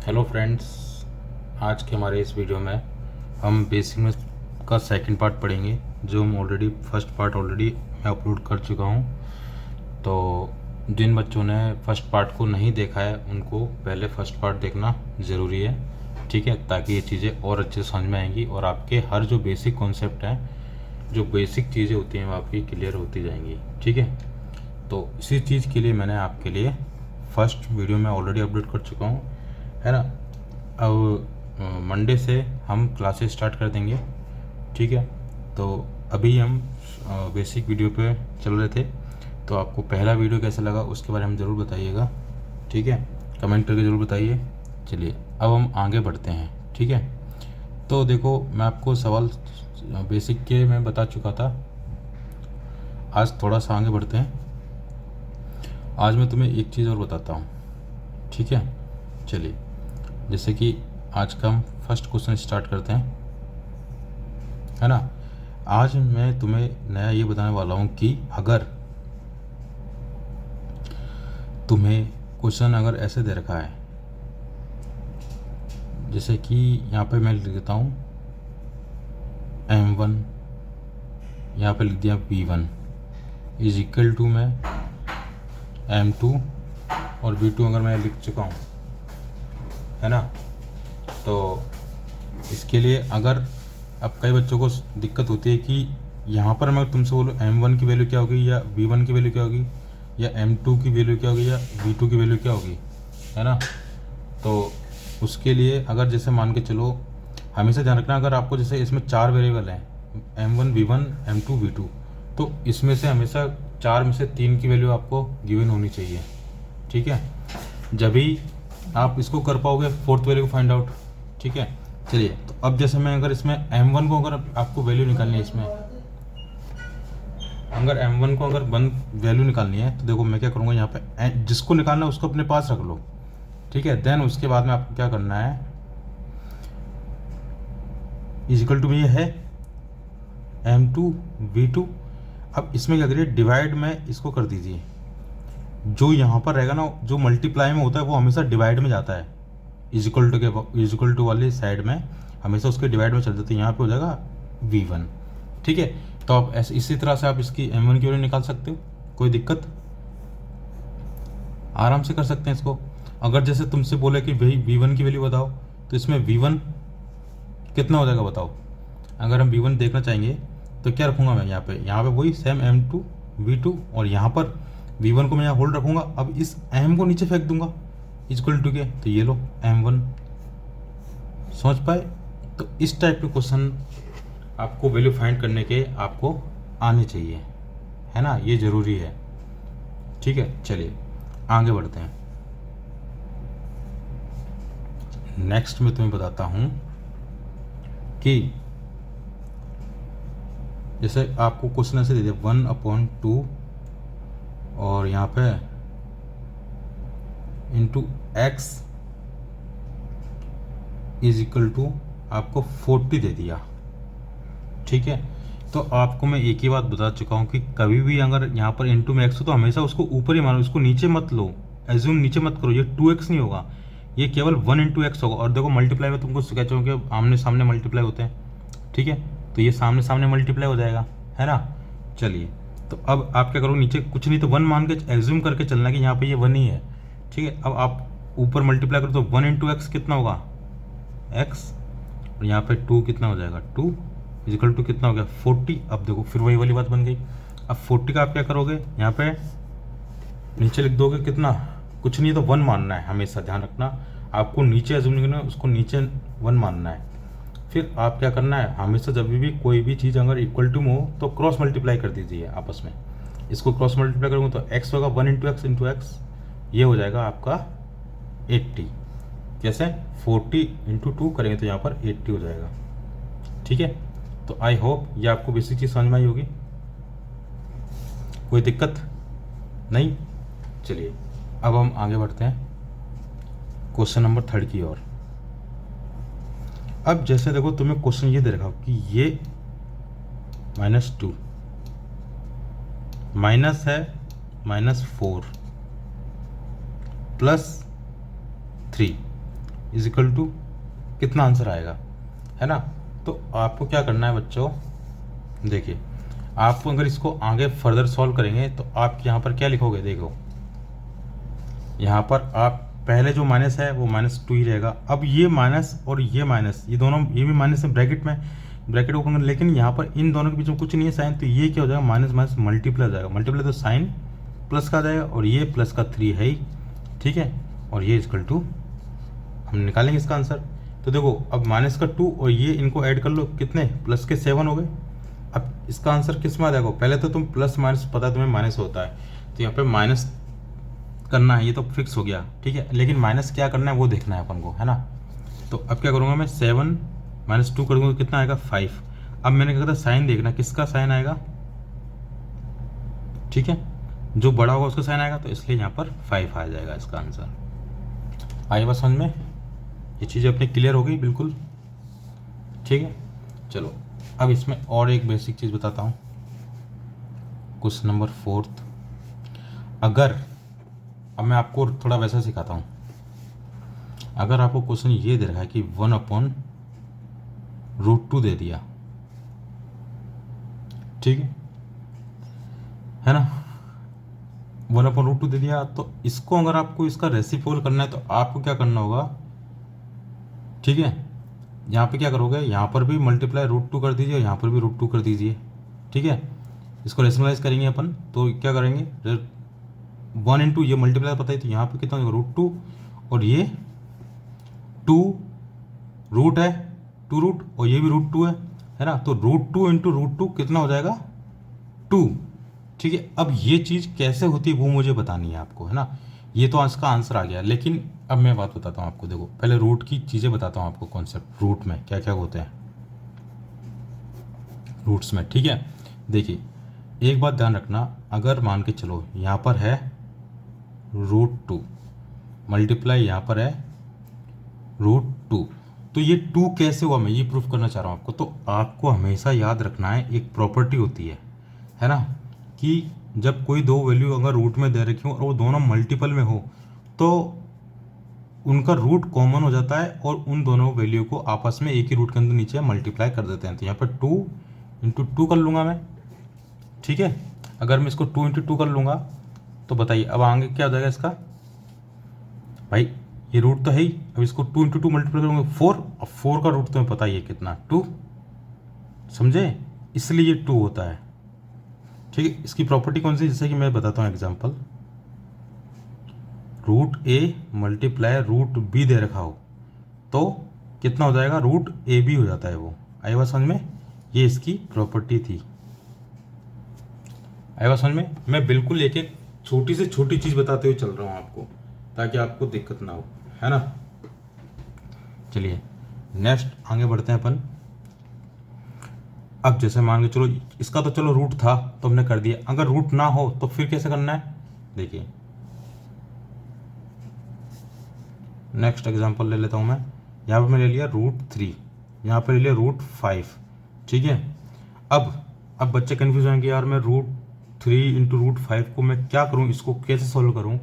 Hello friends, आज के हमारे इस वीडियो में हम बेसिक में का सेकंड पार्ट पढ़ेंगे। जो हम ऑलरेडी फर्स्ट पार्ट ऑलरेडी मैं अपलोड कर चुका हूं। तो जिन बच्चों ने फर्स्ट पार्ट को नहीं देखा है उनको पहले फर्स्ट पार्ट देखना ज़रूरी है, ठीक है, ताकि ये चीज़ें और अच्छे से समझ में आएंगी और आपके हर जो बेसिक कॉन्सेप्ट हैं, जो बेसिक चीज़ें होती हैं वो आपकी क्लियर होती जाएंगी, ठीक है। तो इसी चीज़ के लिए मैंने आपके लिए फर्स्ट वीडियो में ऑलरेडी अपलोड कर चुका हूँ, है ना। अब मंडे से हम क्लासेस स्टार्ट कर देंगे, ठीक है। तो अभी हम बेसिक वीडियो पे चल रहे थे। तो आपको पहला वीडियो कैसा लगा उसके बारे में ज़रूर बताइएगा, ठीक है, कमेंट करके ज़रूर बताइए। चलिए अब हम आगे बढ़ते हैं, ठीक है। तो देखो, मैं आपको सवाल बेसिक के मैं बता चुका था। आज थोड़ा सा आगे बढ़ते हैं। आज मैं तुम्हें एक चीज़ और बताता हूँ, ठीक है। चलिए, जैसे कि आज का हम फर्स्ट क्वेश्चन स्टार्ट करते हैं, है ना। आज मैं तुम्हें नया ये बताने वाला हूँ कि अगर तुम्हें क्वेश्चन अगर ऐसे दे रखा है, जैसे कि यहाँ पे मैं लिख देता हूँ M1, यहाँ पे लिख दिया V1 इज इक्वल टू में M2 और V2 अगर मैं लिख चुका हूँ, है ना। तो इसके लिए अगर अब कई बच्चों को दिक्कत होती है कि यहाँ पर मैं तुमसे बोलूँ M1 की वैल्यू क्या होगी या V1 की वैल्यू क्या होगी या M2 की वैल्यू क्या होगी या V2 की वैल्यू क्या होगी, है ना। तो उसके लिए अगर जैसे मान के चलो, हमेशा ध्यान रखना, अगर आपको जैसे इसमें 4 वेरिएबल हैं M1 V1 M2 V2, तो इसमें से हमेशा 4 में से 3 की वैल्यू आपको गिवन होनी चाहिए, ठीक है। जब भी आप इसको कर पाओगे फोर्थ वैल्यू को फाइंड आउट, ठीक है। चलिए, तो अब जैसे मैं अगर इसमें M1 को अगर आपको वैल्यू निकालनी है, इसमें अगर M1 को अगर वन वैल्यू निकालनी है, तो देखो मैं क्या करूँगा, यहाँ पे जिसको निकालना है उसको अपने पास रख लो, ठीक है। देन उसके बाद में आपको क्या करना है, इजिकल टू में ये है M2 V2। अब इसमें क्या करिए, डिवाइड में इसको कर दीजिए। जो यहाँ पर रहेगा ना, जो मल्टीप्लाई में होता है वो हमेशा डिवाइड में जाता है, इजिकल टू वाली साइड में हमेशा उसके डिवाइड में चल जाते हैं। यहाँ पे हो जाएगा V1, ठीक है। तो आप ऐसे इसी तरह से आप इसकी M1 की वैल्यू निकाल सकते हो, कोई दिक्कत, आराम से कर सकते हैं इसको। अगर जैसे तुमसे बोले कि भाई V1 की वैल्यू बताओ, तो इसमें V1 कितना हो जाएगा बताओ। अगर हम V1 देखना चाहेंगे तो क्या रखूँगा मैं, यहाँ पे वही सेम M2 V2, और यहाँ पर V1 को मैं यहाँ होल्ड रखूँगा। अब इस M को नीचे फेंक दूंगा इक्वल टू के, तो ये लो M1। समझ पाए। तो इस टाइप के क्वेश्चन आपको वैल्यू फाइंड करने के आपको आने चाहिए, है ना, ये ज़रूरी है, ठीक है। चलिए आगे बढ़ते हैं। नेक्स्ट मैं तुम्हें बताता हूँ कि जैसे आपको क्वेश्चन ऐसे दे दिया 1/2 और यहाँ पे into x is equal to आपको 40 दे दिया, ठीक है। तो आपको मैं एक ही बात बता चुका हूँ कि कभी भी अगर यहाँ पर इंटू में x हो तो हमेशा उसको ऊपर ही मानो, इसको नीचे मत लो, एज्यूम नीचे मत करो। ये 2x नहीं होगा, ये केवल 1 × x होगा। और देखो मल्टीप्लाई में तुमको कहते हो कि आमने सामने मल्टीप्लाई होते हैं, ठीक है। तो ये सामने सामने मल्टीप्लाई हो जाएगा, है ना। चलिए, तो अब आप क्या करो, नीचे कुछ नहीं तो 1 मान के एज्यूम करके चलना कि यहाँ पे ये 1 ही है, ठीक है। अब आप ऊपर मल्टीप्लाई करो तो 1 × x कितना होगा x, और यहाँ पे 2 कितना हो जाएगा 2 इजिकल टू कितना हो गया 40। अब देखो फिर वही वाली बात बन गई। अब 40 का आप क्या करोगे, यहाँ पे नीचे लिख दोगे कितना, कुछ नहीं तो 1 मानना है, हमेशा ध्यान रखना आपको नीचे एज्यूम नहीं करना, उसको नीचे 1 मानना है। फिर आप क्या करना है, हमेशा जब भी कोई भी चीज़ अगर इक्वल टू में हो तो क्रॉस मल्टीप्लाई कर दीजिए आपस में। इसको क्रॉस मल्टीप्लाई करूँगा तो x होगा 1 × x, ये हो जाएगा आपका 80। कैसे 40 × 2 करेंगे तो यहाँ पर 80 हो जाएगा, ठीक है। तो आई होप ये आपको बेसिक चीज़ समझ में आई होगी, कोई दिक्कत नहीं। चलिए अब हम आगे बढ़ते हैं क्वेश्चन नंबर 3 की ओर। अब जैसे देखो तुम्हें क्वेश्चन ये दे रखा हो कि ये -2 माइनस है -4 +3 इज इक्वल टू कितना आंसर आएगा, है ना। तो आपको क्या करना है बच्चों, देखिए आपको अगर इसको आगे फर्दर सॉल्व करेंगे तो आप यहाँ पर क्या लिखोगे, देखो यहाँ पर आप पहले जो माइनस है वो -2 ही रहेगा। अब ये माइनस और ये माइनस, ये दोनों, ये भी माइनस है ब्रैकेट में, ब्रैकेट ओपन कर, लेकिन यहाँ पर इन दोनों के बीच में कुछ नहीं है साइन, तो ये क्या हो जाएगा, माइनस माइनस मल्टीप्लाई हो जाएगा, मल्टीप्लाई तो साइन प्लस का आ जाएगा, और ये प्लस का 3 है ही, ठीक है। और ये इक्वल टू हम निकालेंगे इसका आंसर। तो देखो अब माइनस का 2 और ये इनको ऐड कर लो, कितने प्लस के 7 हो गए। अब इसका आंसर किस में आ जाएगा, पहले तो तुम प्लस माइनस पता है तुम्हें माइनस होता है, तो यहाँ पे माइनस करना है, ये तो फिक्स हो गया, ठीक है। लेकिन माइनस क्या करना है वो देखना है अपन को, है ना। तो अब क्या करूँगा मैं, 7 - 2 करूँगा तो कितना आएगा 5। अब मैंने क्या कहा था साइन देखना, किसका साइन आएगा, ठीक है, जो बड़ा होगा उसका साइन आएगा, तो इसलिए यहाँ पर 5 आ जाएगा इसका आंसर। आई बात समझ में, ये चीज़ें अपनी क्लियर हो गई बिल्कुल, ठीक है। चलो अब इसमें और एक बेसिक चीज़ बताता हूँ, क्वेश्चन नंबर 4। अगर अब मैं आपको थोड़ा वैसा सिखाता हूँ, अगर आपको क्वेश्चन ये दे रहा है कि 1/√2 दे दिया, ठीक है ना, 1/√2 दे दिया, तो इसको अगर आपको इसका रेसिप्रोकल करना है तो आपको क्या करना होगा, ठीक है। यहाँ पे क्या करोगे, यहाँ पर भी मल्टीप्लाई √2 कर दीजिए, यहाँ पर भी √2 कर दीजिए, ठीक है। इसको रेशनलाइज करेंगे अपन, तो क्या करेंगे, 1 इंटू ये मल्टीप्लाई पता ही, तो यहाँ पे कितना होगा √2, और ये 2 रूट है, 2 रूट, और ये भी √2 है ना। तो √2 इंटू √2 कितना हो जाएगा 2, ठीक है। अब ये चीज़ कैसे होती है वो मुझे बतानी है आपको, है ना। ये तो इसका आंसर आ गया, लेकिन अब मैं बात बताता हूँ आपको, देखो पहले रूट की चीज़ें बताता हूँ आपको, कॉन्सेप्ट रूट में क्या क्या होते हैं रूट्स में, ठीक है। देखिए एक बात ध्यान रखना, अगर मान के चलो यहाँ पर है √2 मल्टीप्लाई यहाँ पर है √2, तो ये 2 कैसे हुआ, मैं ये प्रूफ करना चाह रहा हूँ आपको। तो आपको हमेशा याद रखना है, एक प्रॉपर्टी होती है ना, कि जब कोई दो वैल्यू अगर रूट में दे रखी हो और वो दोनों मल्टीपल में हो, तो उनका रूट कॉमन हो जाता है, और उन दोनों वैल्यू को आपस में एक ही रूट के अंदर नीचे मल्टीप्लाई कर देते हैं। तो यहाँ पर 2 इंटू 2 कर लूँगा मैं, ठीक है। अगर मैं इसको 2 इंटू 2 कर लूँगा तो बताइए अब आगे क्या हो जाएगा इसका, भाई ये रूट तो है ही, अब इसको 2 इंटू 2 मल्टीप्लाई करूँगा 4, अब 4 का रूट तुम्हें पता ही है कितना, 2, समझे, इसलिए ये 2 होता है, ठीक है। इसकी प्रॉपर्टी कौन सी, जैसे कि मैं बताता हूँ एग्जांपल, √a मल्टीप्लाई √b दे रखा हो तो कितना हो जाएगा, √ab हो जाता है वो। आई बात समझ में, ये इसकी प्रॉपर्टी थी। आई बात समझ में, मैं बिल्कुल एक एक छोटी से छोटी चीज़ बताते हुए चल रहा हूँ आपको, ताकि आपको दिक्कत ना हो, है ना। चलिए नेक्स्ट आगे बढ़ते हैं अपन। अब जैसे मान के चलो इसका तो चलो रूट था तो हमने कर दिया, अगर रूट ना हो तो फिर कैसे करना है, देखिए नेक्स्ट एग्जांपल ले लेता हूँ मैं। यहाँ पर मैं ले लिया √3, यहाँ पर ले लिया √5, ठीक है। अब बच्चे कन्फ्यूज होंगे यार मैं √3 इंटू √5 को मैं क्या करूँ, इसको कैसे सॉल्व करूँ।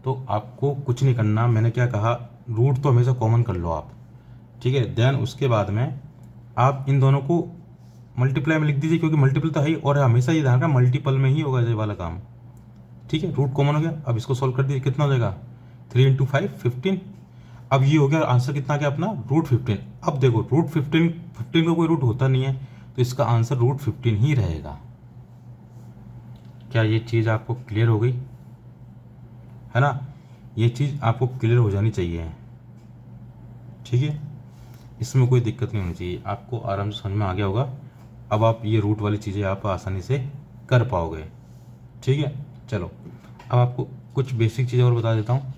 तो आपको कुछ नहीं करना, मैंने क्या कहा, रूट तो हमेशा कॉमन कर लो आप, ठीक है। देन उसके बाद में आप इन दोनों को मल्टीप्लाई में लिख दीजिए, क्योंकि मल्टीपल तो है ही, और हमेशा ये ध्यान रखना मल्टीपल में ही होगा ये वाला काम, ठीक है। रूट कॉमन हो गया, अब इसको सॉल्व कर दीजिए, कितना हो जाएगा 3 इंटू 5 15। अब ये हो गया आंसर, कितना आ गया अपना √15। अब देखो √15 का कोई रूट होता नहीं है, तो इसका आंसर √15 ही रहेगा। क्या ये चीज़ आपको क्लियर हो गई, है ना। ये चीज़ आपको क्लियर हो जानी चाहिए, ठीक है। इसमें कोई दिक्कत नहीं होनी चाहिए, आपको आराम से समझ में आ गया होगा। अब आप ये रूट वाली चीज़ें आप आसानी से कर पाओगे, ठीक है। चलो अब आपको कुछ बेसिक चीज़ें और बता देता हूँ।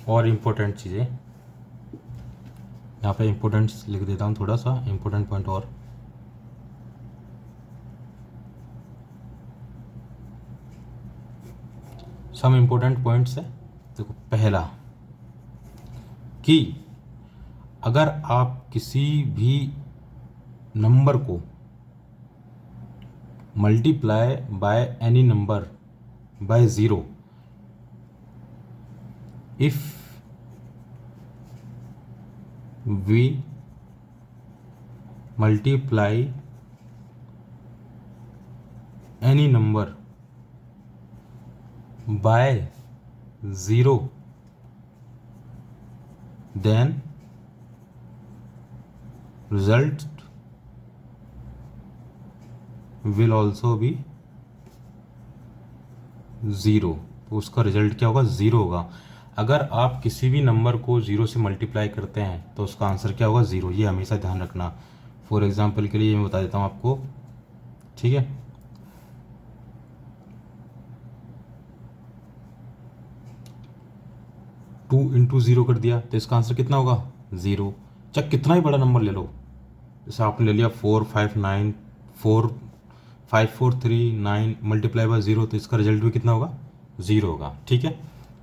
और इम्पोर्टेंट चीज़ें यहाँ पे इम्पोर्टेंट्स लिख देता हूँ, थोड़ा सा इम्पोर्टेंट पॉइंट और। सम इम्पोर्टेंट पॉइंट्स है, देखो पहला कि अगर आप किसी भी नंबर को multiply by any number by zero if we multiply any number by zero then result will also be zero. तो उसका रिजल्ट क्या होगा? ज़ीरो होगा। अगर आप किसी भी नंबर को ज़ीरो से मल्टीप्लाई करते हैं तो उसका आंसर क्या होगा? ज़ीरो। ये हमेशा ध्यान रखना। फॉर एग्जांपल के लिए मैं बता देता हूँ आपको, ठीक है। 2 इंटू ज़ीरो कर दिया तो इसका आंसर कितना होगा? ज़ीरो। चाहे कितना ही बड़ा नंबर ले लो, जैसे आपने ले लिया 453 मल्टीप्लाई बाय ज़ीरो, तो इसका रिजल्ट भी कितना होगा? ज़ीरो होगा। ठीक है,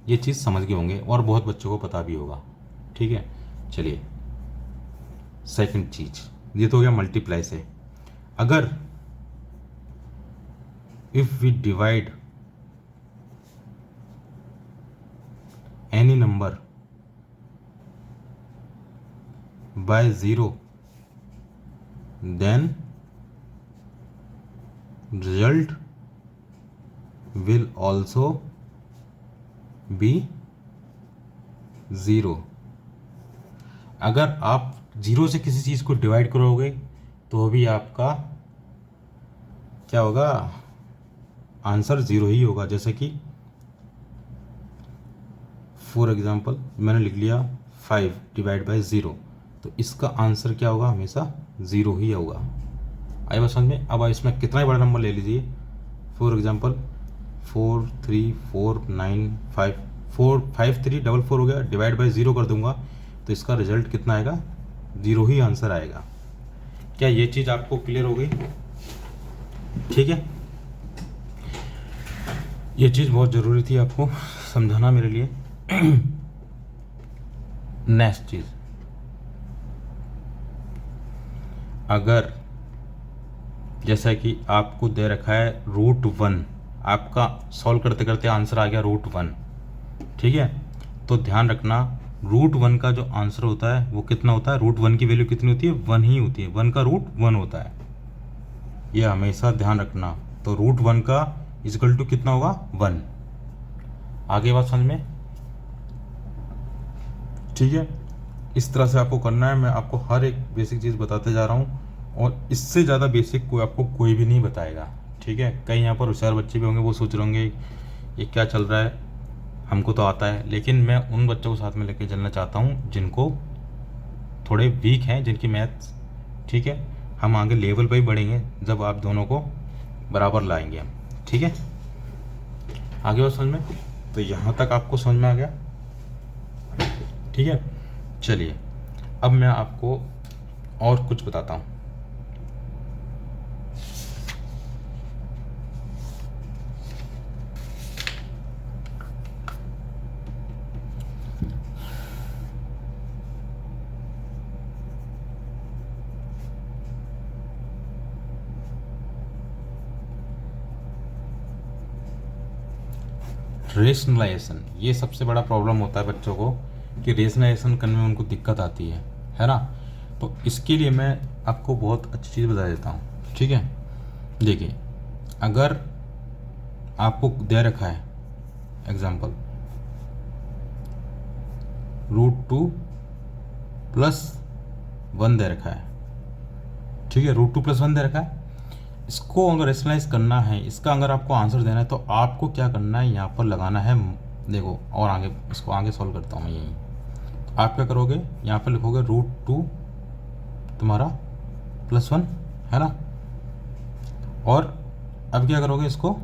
ये चीज़ समझ गए होंगे और बहुत बच्चों को पता भी होगा। ठीक है, चलिए सेकंड चीज, ये तो हो गया मल्टीप्लाई से। अगर if we divide any number by zero then result will also be zero. अगर आप ज़ीरो से किसी चीज़ को डिवाइड करोगे तो भी आपका क्या होगा? आंसर ज़ीरो ही होगा। जैसे कि फॉर एग्जांपल मैंने लिख लिया 5 डिवाइड बाय ज़ीरो, तो इसका आंसर क्या होगा? हमेशा ज़ीरो ही होगा। आई बात समझ में? अब इसमें कितना ही बड़ा नंबर ले लीजिए, फॉर एग्जांपल 43495 हो गया, डिवाइड बाय ज़ीरो कर दूंगा तो इसका रिजल्ट कितना आएगा? ज़ीरो ही आंसर आएगा। क्या ये चीज़ आपको क्लियर हो गई? ठीक है, ये चीज़ बहुत ज़रूरी थी आपको समझाना मेरे लिए। नेक्स्ट चीज़, अगर जैसा कि आपको दे रखा है √1, आपका सॉल्व करते करते आंसर आ गया √1, ठीक है, तो ध्यान रखना √1 का जो आंसर होता है वो कितना होता है? √1 की वैल्यू कितनी होती है? 1 ही होती है। 1 का रूट 1 होता है, ये हमेशा ध्यान रखना। तो √1 का इक्वल टू कितना होगा? 1। आगे बात समझ में? ठीक है, इस तरह से आपको करना है। मैं आपको हर एक बेसिक चीज़ बताते जा रहा हूँ और इससे ज़्यादा बेसिक कोई आपको कोई भी नहीं बताएगा। ठीक है, कई यहाँ पर होशियार बच्चे भी होंगे, वो सोच रहे होंगे ये क्या चल रहा है, हमको तो आता है। लेकिन मैं उन बच्चों को साथ में लेकर चलना चाहता हूँ जिनको थोड़े वीक हैं, जिनकी मैथ्स, ठीक है, हम आगे लेवल पर ही बढ़ेंगे जब आप दोनों को बराबर लाएंगे हम। ठीक है, आगे बात समझ में? तो यहाँ तक आपको समझ में आ गया? ठीक है, चलिए अब मैं आपको और कुछ बताता हूँ। रेशनलाइजेशन, ये सबसे बड़ा प्रॉब्लम होता है बच्चों को कि रेशनलाइजेशन करने में उनको दिक्कत आती है ना। तो इसके लिए मैं आपको बहुत अच्छी चीज़ बता देता हूँ। ठीक है, देखिए अगर आपको दे रखा है एग्जांपल √2 + 1 दे रखा है, ठीक है, √2 + 1 दे रखा है। इसको अगर रेशनलाइज करना है, इसका अगर आपको आंसर देना है तो आपको क्या करना है? यहाँ पर लगाना है, देखो, और आगे इसको आगे सॉल्व करता हूँ मैं यहीं। तो आप क्या करोगे? यहाँ पर लिखोगे √2 तुम्हारा +1, है ना। और अब क्या करोगे? इसको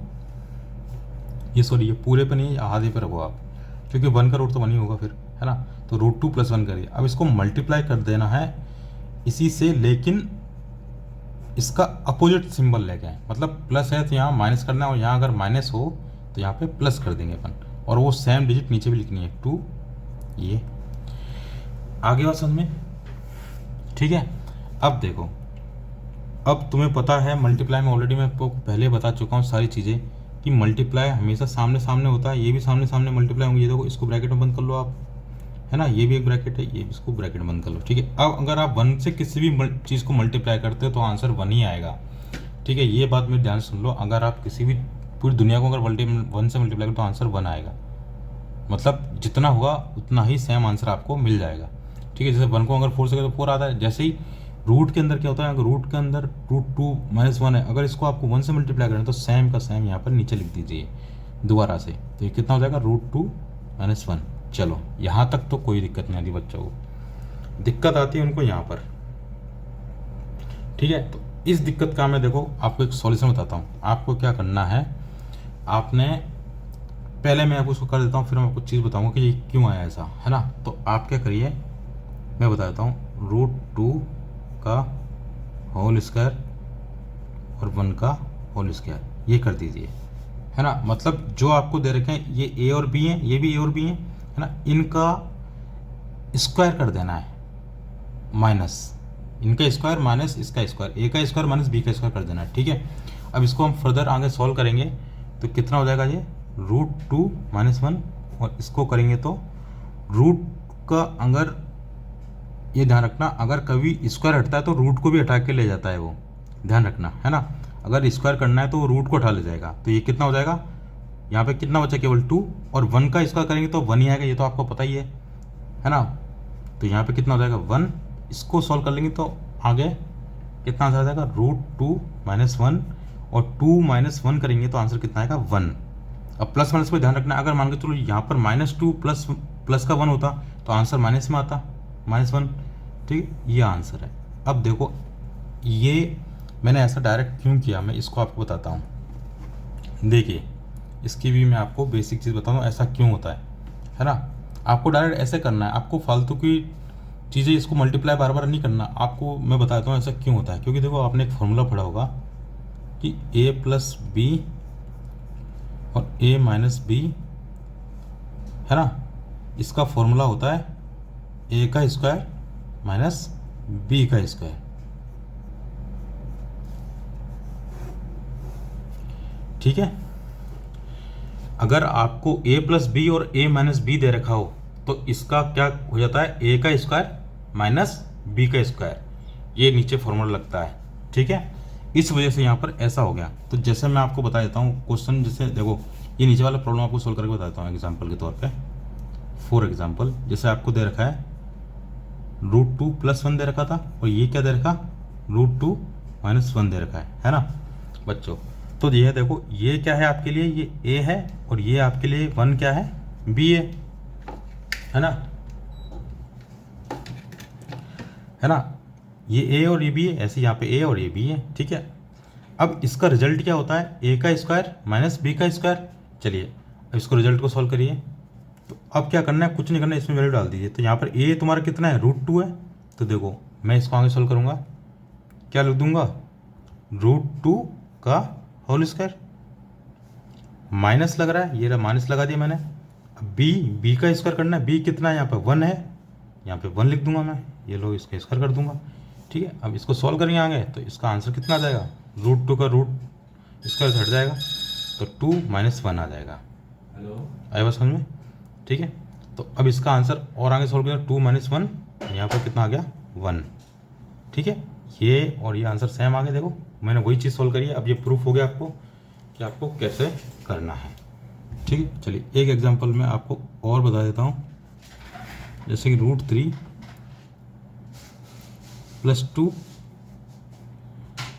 ये सॉरी, ये पूरे पे नहीं, आधे पे रखो आप, क्योंकि 1 का रूट तो 1 ही होगा फिर, है ना। तो √2 + 1 करिए। अब इसको मल्टीप्लाई कर देना है इसी से, लेकिन इसका अपोजिट सिंबल लेके आए। मतलब प्लस है तो यहाँ माइनस करना है, और यहाँ अगर माइनस हो तो यहाँ पे प्लस कर देंगे अपन, और वो सेम डिजिट नीचे भी लिखनी है 2। ये आगे बात समझ में? ठीक है, अब देखो अब तुम्हें पता है मल्टीप्लाई में ऑलरेडी मैं आपको पहले बता चुका हूँ सारी चीज़ें कि मल्टीप्लाई हमेशा सामने सामने होता है, ये भी सामने सामने मल्टीप्लाई होंगे। ये देखो, इसको ब्रैकेट में बंद कर लो आप, है ना, ये भी एक ब्रैकेट है, ये भी इसको ब्रैकेट में बंद कर लो, ठीक है। अब अगर आप 1 से किसी भी चीज़ को मल्टीप्लाई करते हो तो आंसर 1 ही आएगा, ठीक है। ये बात में ध्यान सुन लो, अगर आप किसी भी पूरी दुनिया को अगर 1 से मल्टीप्लाई करो तो आंसर 1 आएगा, मतलब जितना होगा उतना ही सेम आंसर आपको मिल जाएगा, ठीक है। जैसे 1 को अगर 4 से करो तो 4 आता है। जैसे ही रूट के अंदर क्या होता है, अगर रूट के अंदर √2 - 1 है, अगर इसको आपको 1 से मल्टीप्लाई करें तो सेम का सेम यहाँ पर नीचे लिख दीजिए दोबारा से, तो ये कितना हो जाएगा √2 - 1। चलो यहाँ तक तो कोई दिक्कत नहीं आती बच्चों को, दिक्कत आती है उनको यहाँ पर, ठीक है। तो इस दिक्कत का मैं देखो आपको एक सॉल्यूशन बताता हूँ। आपको क्या करना है, आपने पहले मैं आपको उसको कर देता हूँ, फिर मैं आपको चीज़ बताऊँगा कि ये क्यों आया ऐसा, है ना। तो आप क्या करिए, मैं बता देता हूँ, √2 का होल स्क्वायर और 1 का होल स्क्वायर, ये कर दीजिए, है ना। मतलब जो आपको दे रखे हैं ये ए और बी हैं, ये भी ए और बी हैं, है ना, इनका स्क्वायर कर देना है, माइनस इनका स्क्वायर माइनस इसका स्क्वायर, ए का स्क्वायर माइनस बी का स्क्वायर कर देना है, ठीक है। अब इसको हम फर्दर आगे सॉल्व करेंगे तो कितना हो जाएगा, ये √2 - 1, और इसको करेंगे तो रूट का, अगर ये ध्यान रखना, अगर कभी स्क्वायर हटता है तो रूट को भी हटा के ले जाता है वो, ध्यान रखना, है ना। अगर स्क्वायर करना है तो रूट को हटा ले जाएगा, तो ये कितना हो जाएगा, यहाँ पे कितना बचा, केवल 2, और 1 का स्क्वायर करेंगे तो 1 ही आएगा, ये तो आपको पता ही है ना। तो यहाँ पे कितना हो जाएगा 1, इसको सॉल्व कर लेंगे तो आगे कितना आंसर आ जाएगा √2 - 1, और 2 - 1 करेंगे तो आंसर कितना आएगा 1। अब प्लस माइनस पर ध्यान रखना, अगर मान के चलो यहाँ पर -2 प्लस का 1 होता तो आंसर माइनस में आता, -1, ठीक है, ये आंसर है। अब देखो ये मैंने ऐसा डायरेक्ट क्यों किया, मैं इसको आपको बताता हूँ। देखिए इसकी भी मैं आपको बेसिक चीज़ बताता हूँ ऐसा क्यों होता है ना। आपको डायरेक्ट ऐसे करना है, आपको फालतू की चीज़ें इसको मल्टीप्लाई बार बार नहीं करना। आपको मैं बताता हूँ ऐसा क्यों होता है, क्योंकि देखो आपने एक फॉर्मूला पढ़ा होगा कि a + b और a - b, है ना, इसका फॉर्मूला होता है a का स्क्वायर माइनस b का स्क्वायर, ठीक है। अगर आपको a + b और a - b दे रखा हो तो इसका क्या हो जाता है, a का स्क्वायर माइनस b का स्क्वायर, ये नीचे फॉर्मूला लगता है, ठीक है। इस वजह से यहाँ पर ऐसा हो गया। तो जैसे मैं आपको बता देता हूँ क्वेश्चन, जैसे देखो ये नीचे वाला प्रॉब्लम आपको सोल्व करके बता देता हूँ एग्जाम्पल के तौर पे। फॉर एग्जाम्पल जैसे आपको दे रखा है √2 + 1 दे रखा था, और ये क्या दे रखा, √2 - 1 दे रखा है ना बच्चों। तो ये देखो ये क्या है आपके लिए, ये a है, और ये आपके लिए 1 क्या है, b है ना, ये a और ये b है, ऐसे यहाँ पे a और ये b है, ठीक है। अब इसका रिजल्ट क्या होता है, a का स्क्वायर माइनस b का स्क्वायर। चलिए अब इसको रिजल्ट को सॉल्व करिए। तो अब क्या करना है, कुछ नहीं करना है, इसमें वैल्यू डाल दीजिए। तो यहाँ पर a तुम्हारा कितना है, √2 है। तो देखो मैं इसको आगे सॉल्व करूँगा, क्या लिख दूंगा, √2 का होल स्क्वायर, माइनस लग रहा है, ये रहा माइनस लगा दिया मैंने। अब b का स्क्वायर करना है, b कितना है, यहाँ पे 1 है, यहाँ पे 1 लिख दूंगा मैं, ये लो इसका स्क्वायर कर दूंगा, ठीक है। अब इसको सॉल्व करेंगे आगे तो इसका आंसर कितना आ जाएगा, √2 का रूट स्क्वायर हट जाएगा तो 2 - 1 आ जाएगा। हेलो, आया बात समझ में, ठीक है। तो अब इसका आंसर और आगे सॉल्व करें, 2 - 1, यहाँ पर कितना आ गया 1, ठीक है। ये और ये आंसर सेम आ गया, देखो मैंने वही चीज़ सॉल्व करी है। अब ये प्रूफ हो गया आपको कि आपको कैसे करना है, ठीक है। चलिए एक एग्जांपल मैं आपको और बता देता हूँ, जैसे कि √3 + 2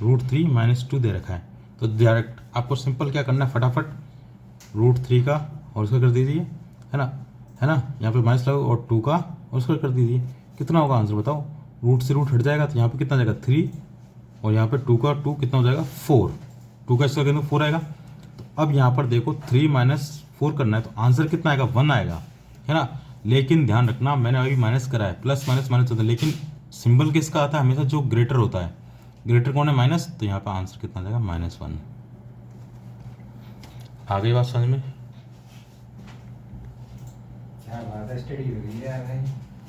√3 - 2 दे रखा है। तो डायरेक्ट आपको सिंपल क्या करना है, फटाफट √3 का होल स्क्वायर कर दीजिए, है ना, यहाँ पे माइनस लगाओ और 2 का होल स्क्वायर कर दीजिए। कितना होगा आंसर बताओ, रूट से रूट हट जाएगा तो यहाँ पे कितना जाएगा 3, और यहाँ पे 2 का 2 कितना हो जाएगा 4, 2 का स्क्वायर करेंगे 4 आएगा। तो अब यहाँ पर देखो 3 - 4 करना है तो आंसर कितना आएगा 1 आएगा, है ना। लेकिन ध्यान रखना मैंने अभी माइनस करा है, प्लस माइनस माइनस होता है, लेकिन सिंबल किसका आता है हमेशा, जो ग्रेटर होता है, ग्रेटर कौन है माइनस, तो यहाँ पर आंसर कितना जाएगा -1। आ गई बात समझ में, क्या बात है, स्टडी हो रही है यार भाई।